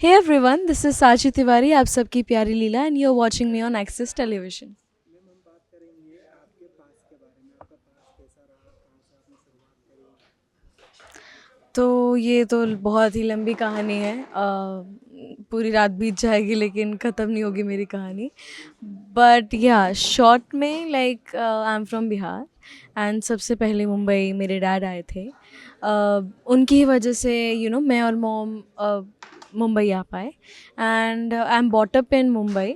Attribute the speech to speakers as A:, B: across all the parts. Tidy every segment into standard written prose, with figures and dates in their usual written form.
A: Hey everyone, this is Sachi Tiwari, आप सबकी प्यारी लीला and you're watching me on Access Television. तो ये तो बहुत ही लंबी कहानी है। पूरी रात बीत जाएगी लेकिन ख़त्म नहीं होगी मेरी कहानी। बट या शॉर्ट में like I am from Bihar and सबसे पहले मुंबई मेरे डैड आए थे। उनकी ही वजह से मैं और मॉम मुंबई आ पाए and I am bought up in Mumbai.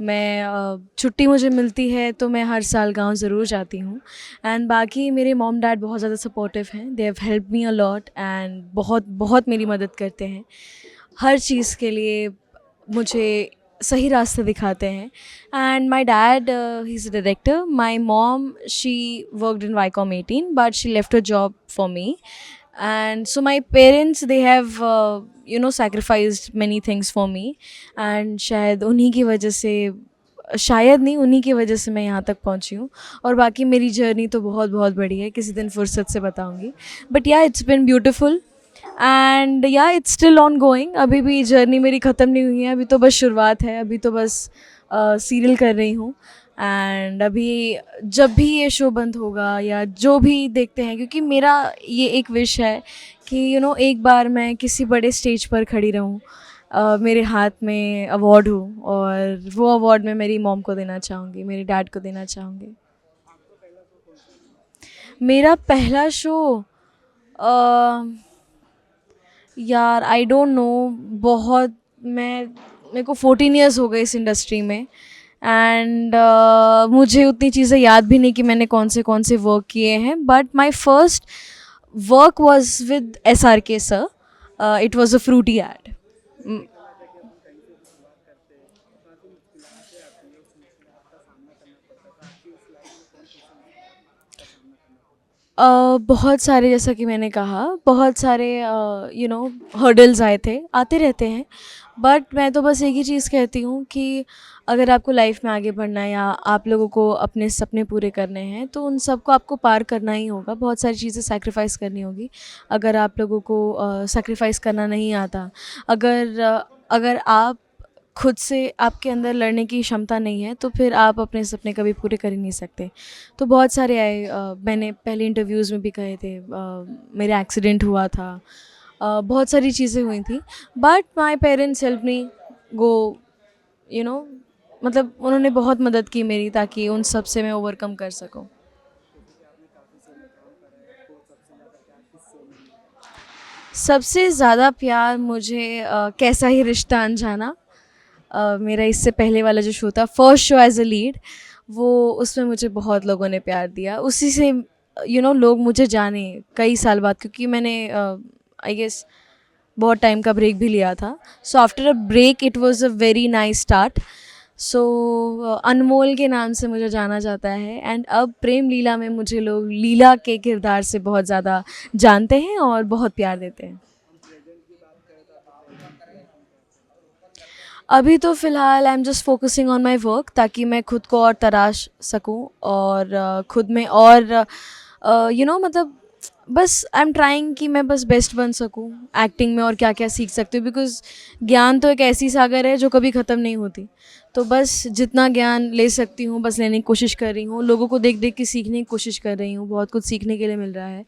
A: मैं छुट्टी मुझे मिलती है तो मैं हर साल गांव ज़रूर जाती हूँ। एंड बाकी मेरे मॉम डैड बहुत ज़्यादा सपोर्टिव हैं, they have help me a lot and बहुत बहुत मेरी मदद करते हैं हर चीज़ के लिए, मुझे सही रास्ते दिखाते हैं। And my dad he is a director, my mom she worked in Viacom 18 but she left a job for me and so my parents they have sacrificed many things for me and शायद उन्हीं की वजह से, शायद नहीं उन्हीं की वजह से मैं यहाँ तक पहुँची हूँ। और बाकी मेरी जर्नी तो बहुत बहुत बड़ी है, किसी दिन फुर्सत से बताऊँगी। बट या इट्स बिन ब्यूटिफुल एंड या इट्स स्टिल ऑन गोइंग। अभी भी जर्नी मेरी ख़त्म नहीं हुई है, अभी तो बस शुरुआत है, अभी तो बस सीरियल कर रही हूँ। एंड अभी जब भी ये शो बंद होगा या जो भी देखते हैं, क्योंकि मेरा ये एक विश है कि एक बार मैं किसी बड़े स्टेज पर खड़ी रहूँ, मेरे हाथ में अवार्ड हो और वो अवार्ड मैं मेरी मॉम को देना चाहूँगी, मेरे डैड को देना चाहूँगी। मेरा पहला शो, यार आई डोंट नो, बहुत मैं मेरे को 14 ईयर्स हो गए इस इंडस्ट्री में एंड मुझे उतनी चीज़ें याद भी नहीं कि मैंने कौन से वर्क किए हैं। But my first work was with SRK sir, it was a Frooti ad. बहुत सारे, जैसा कि मैंने कहा, बहुत सारे हर्डल्स आए थे, आते रहते हैं। बट मैं तो बस एक ही चीज़ कहती हूँ कि अगर आपको लाइफ में आगे बढ़ना है या आप लोगों को अपने सपने पूरे करने हैं तो उन सबको आपको पार करना ही होगा, बहुत सारी चीज़ें सैक्रिफाइस करनी होगी। अगर आप लोगों को सैक्रिफाइस करना नहीं आता, अगर आप खुद से आपके अंदर लड़ने की क्षमता नहीं है तो फिर आप अपने सपने कभी पूरे कर ही नहीं सकते। तो बहुत सारे आए, मैंने पहले इंटरव्यूज़ में भी कहे थे, मेरा एक्सीडेंट हुआ था, बहुत सारी चीज़ें हुई थी। But my parents help me go, you know मतलब उन्होंने बहुत मदद की मेरी ताकि उन सब से मैं ओवरकम कर सकूं। सबसे ज़्यादा प्यार मुझे कैसा ही रिश्ता अनजाना, मेरा इससे पहले वाला जो शो था, first show as a lead, वो उसमें मुझे बहुत लोगों ने प्यार दिया, उसी से लोग मुझे जाने कई साल बाद, क्योंकि मैंने आई गेस बहुत टाइम का ब्रेक भी लिया था। So after a break it was a very nice start. So Anmol के नाम से मुझे जाना जाता है एंड अब प्रेम लीला में मुझे लोग लीला के किरदार से बहुत ज़्यादा जानते हैं और बहुत प्यार देते हैं। अभी तो फ़िलहाल I am just focusing on my work ताकि मैं खुद को और तराश सकूं और खुद में और मतलब बस आई एम ट्राइंग कि मैं बस बेस्ट बन सकूं एक्टिंग में और क्या क्या सीख सकती हूँ, बिकॉज़ ज्ञान तो एक ऐसी सागर है जो कभी ख़त्म नहीं होती। तो बस जितना ज्ञान ले सकती हूँ बस लेने की कोशिश कर रही हूँ, लोगों को देख देख के सीखने की कोशिश कर रही हूँ, बहुत कुछ सीखने के लिए मिल रहा है।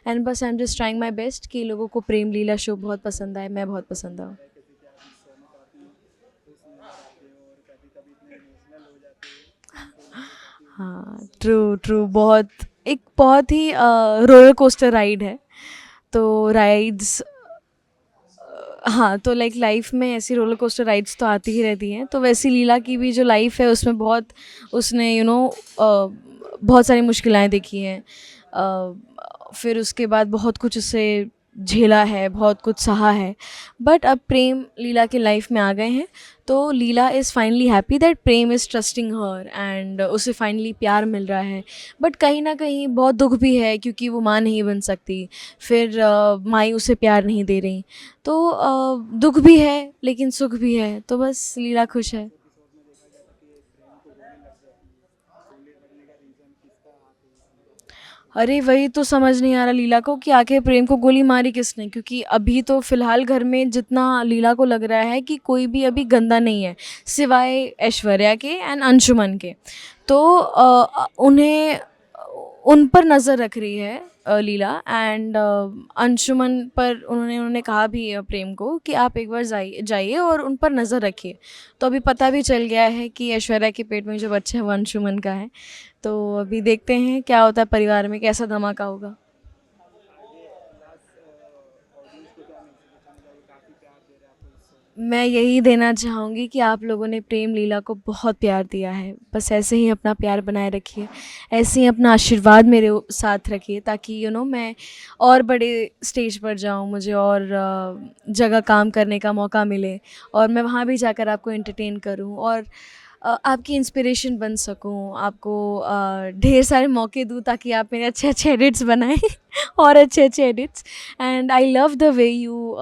A: एंड बस I am just trying my best कि लोगों को प्रेम लीला शो बहुत पसंद आए, मैं बहुत पसंद आऊँ। हाँ, ट्रू ट्रू, बहुत एक बहुत ही रोलर कोस्टर राइड है। तो राइड्स, हाँ, तो लाइक लाइफ में ऐसी रोलर कोस्टर राइड्स तो आती ही रहती हैं, तो वैसी लीला की भी जो लाइफ है उसमें बहुत, उसने बहुत सारी मुश्किलें देखी हैं। फिर उसके बाद बहुत कुछ उसे झेला है, बहुत कुछ सहा है। बट अब प्रेम लीला के लाइफ में आ गए हैं, तो Leela is finally happy that Prem is trusting her and उसे फाइनली प्यार मिल रहा है। बट कहीं ना कहीं बहुत दुख भी है क्योंकि वो माँ नहीं बन सकती, फिर माई उसे प्यार नहीं दे रही। तो दुख भी है लेकिन सुख भी है, तो बस लीला खुश है। अरे वही तो समझ नहीं आ रहा लीला को कि आखिर प्रेम को गोली मारी किसने, क्योंकि अभी तो फ़िलहाल घर में जितना लीला को लग रहा है कि कोई भी अभी गंदा नहीं है सिवाय ऐश्वर्या के एंड अंशुमन के। तो उन्हें उन पर नज़र रख रही है लीला एंड अंशुमन पर उन्होंने कहा भी प्रेम को कि आप एक बार जाइए जाइए और उन पर नज़र रखिए। तो अभी पता भी चल गया है कि ऐश्वर्या के पेट में जो बच्चा है वो अंशुमन का है। तो अभी देखते हैं क्या होता है, परिवार में कैसा धमाका होगा। मैं यही देना चाहूँगी कि आप लोगों ने प्रेम लीला को बहुत प्यार दिया है, बस ऐसे ही अपना प्यार बनाए रखिए, ऐसे ही अपना आशीर्वाद मेरे साथ रखिए, ताकि मैं और बड़े स्टेज पर जाऊँ, मुझे और जगह काम करने का मौका मिले और मैं वहाँ भी जाकर आपको एंटरटेन करूँ और आपकी इंस्पिरेशन बन सकूँ, आपको ढेर सारे मौके दूँ ताकि आप मेरे अच्छे अच्छे एडिट्स बनाएं और अच्छे अच्छे edits. And I love the way you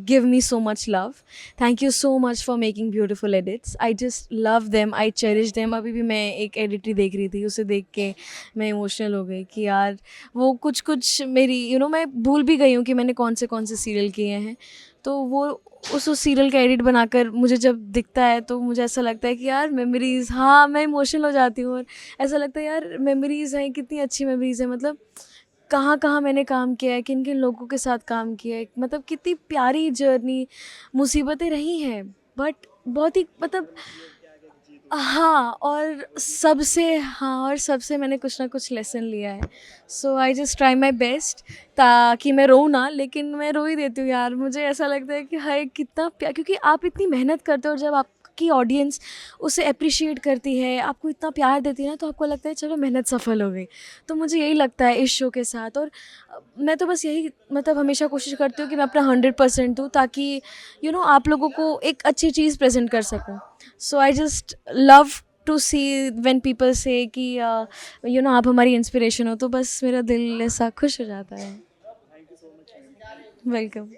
A: give me so much love. Thank you so much for making beautiful edits. I just love them, I cherish them. अभी भी मैं एक एडिट ही देख रही थी, उसे देख के मैं इमोशनल हो गई कि यार वो कुछ कुछ मेरी मैं भूल भी गई हूँ कि मैंने कौन से सीरियल किए हैं। तो वो उस सीरियल का एडिट बनाकर मुझे जब दिखता है तो मुझे ऐसा लगता है कि यार मेमोरीज़, हाँ मैं इमोशनल हो जाती हूँ और ऐसा लगता है यार मेमोरीज़ हैं, कितनी अच्छी मेमोरीज़ हैं। मतलब कहाँ कहाँ मैंने काम किया है, किन किन लोगों के साथ काम किया है, मतलब कितनी प्यारी जर्नी, मुसीबतें रही हैं बट बहुत ही मतलब हाँ, और सबसे मैंने कुछ ना कुछ लेसन लिया है। So I just try my best ताकि मैं रोऊँ ना, लेकिन मैं रो ही देती हूँ यार। मुझे ऐसा लगता है कि हाय कितना क्योंकि आप इतनी मेहनत करते हो और जब आपकी ऑडियंस उसे एप्रिशिएट करती है, आपको इतना प्यार देती है ना, तो आपको लगता है चलो मेहनत सफल हो गई। तो मुझे यही लगता है इस शो के साथ। और मैं तो बस यही मतलब हमेशा कोशिश करती हूँ कि मैं अपना 100% दूँ ताकि आप लोगों को एक अच्छी चीज़ प्रेज़ेंट कर सकूँ। So I just love to see when people say कि आप हमारी इंस्पिरेशन हो, तो बस मेरा दिल ऐसा खुश हो जाता है। वेलकम।